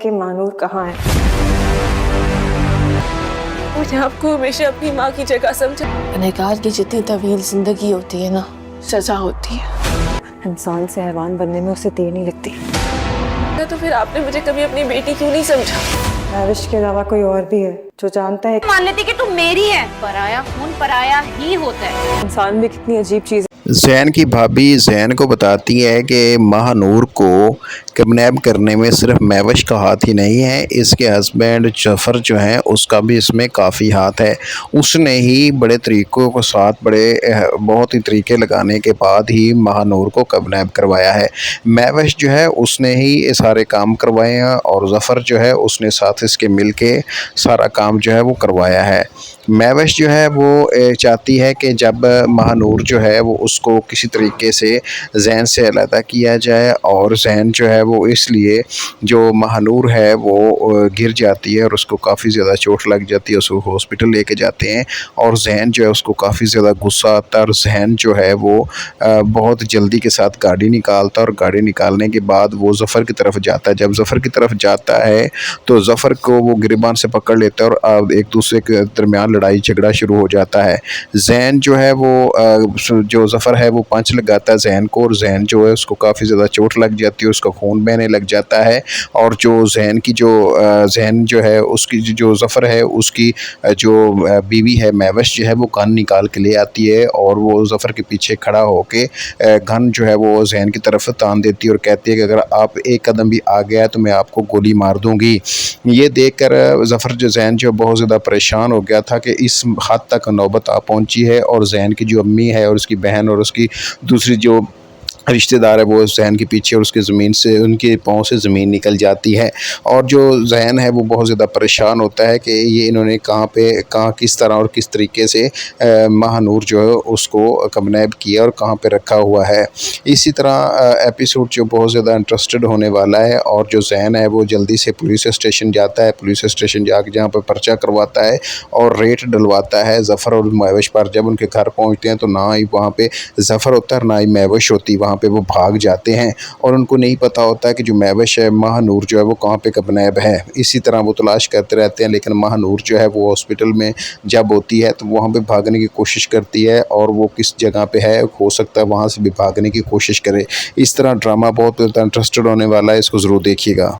कि मानूर कहाँ है। मुझे आपको हमेशा अपनी माँ की जगह समझा। गुनहगार की जितनी तवील जिंदगी होती है ना, सजा होती है। इंसान से हैवान बनने में उसे देर नहीं लगती। तो फिर आपने मुझे कभी अपनी बेटी क्यों नहीं समझा? महविश के अलावा कोई और भी है जो जानता है मान लेती कि तू मेरी है। पराया खून पराया ही होता है। इंसान भी कितनी अजीब चीज है। ज़ैन की भाभी ज़ैन को बताती है कि महानूर को किडनैप करने में सिर्फ महविश का हाथ ही नहीं है, इसके हस्बैंड जफ़र जो हैं उसका भी इसमें काफ़ी हाथ है। उसने ही बड़े तरीक़ों के साथ बहुत ही तरीके लगाने के बाद ही महानूर को किडनैप करवाया है। महविश जो है उसने ही ये सारे काम करवाए हैं और जफ़र जो है उसने साथ इसके मिल के सारा काम जो है वो करवाया है। महविश जो है वो चाहती है कि जब महानूर जो है वो उसको किसी तरीके से ज़ैन से अलहदा किया जाए, और ज़ैन जो है वो इसलिए जो महानूर है वो गिर जाती है और उसको काफ़ी ज़्यादा चोट लग जाती है, उसको हॉस्पिटल लेके जाते हैं और ज़ैन जो है उसको काफ़ी ज़्यादा गुस्सा आता है और ज़ैन जो है वो बहुत जल्दी के साथ गाड़ी निकालता है और गाड़ी निकालने के बाद वो जफ़र की तरफ जाता है। जब जफ़र की तरफ जाता है तो जफ़र को वो गिरबान से पकड़ लेता है और एक दूसरे के दरमियान लड़ाई झगड़ा शुरू हो जाता है। ज़ैन जो है वो जो जफ़र है वो पंच लगाता है ज़ैन को, और ज़ैन जो है उसको काफ़ी ज़्यादा चोट लग जाती है, उसका खून बहने लग जाता है। और जो ज़ैन जो है उसकी जो जफ़र है उसकी जो बीवी है महविश जो है वो गन निकाल के ले आती है और वो जफ़र के पीछे खड़ा होके गन जो है वो ज़ैन की तरफ तान देती है और कहती है कि अगर आप एक कदम भी आ गया तो मैं आपको गोली मार दूँगी। ये देखकर जफ़र जो ज़ैन जो बहुत ज़्यादा परेशान हो गया था कि इस हद तक नौबत आ पहुंची है, और ज़ैन की जो अम्मी है और उसकी बहन और उसकी दूसरी जो रिश्तेदार है वो ज़ैन के पीछे और उसके ज़मीन से उनके पाँव से ज़मीन निकल जाती है। और जो ज़ैन है वो बहुत ज़्यादा परेशान होता है कि ये इन्होंने कहाँ किस तरह और किस तरीके से महानूर जो है उसको किडनैप किया और कहाँ पे रखा हुआ है। इसी तरह एपिसोड जो बहुत ज़्यादा इंटरेस्टेड होने वाला है, और जो ज़ैन है वो जल्दी से पुलिस स्टेशन जाता है, पुलिस स्टेशन जाके जहाँ पर पर्चा करवाता है और रेट डलवाता है जफ़र और महविश पर। जब उनके घर पहुँचते हैं तो ना ही वहाँ पर जफ़र होता है ना ही महविश होती, वहाँ पे वो भाग जाते हैं और उनको नहीं पता होता है कि जो महविश है महानूर जो है वो कहाँ पे किडनैप है। इसी तरह वो तलाश करते रहते हैं, लेकिन महानूर जो है वो हॉस्पिटल में जब होती है तो वहाँ पे भागने की कोशिश करती है और वो किस जगह पे है हो सकता है वहाँ से भी भागने की कोशिश करे। इस तरह ड्रामा बहुत इंटरेस्टेड होने वाला है, इसको ज़रूर देखिएगा।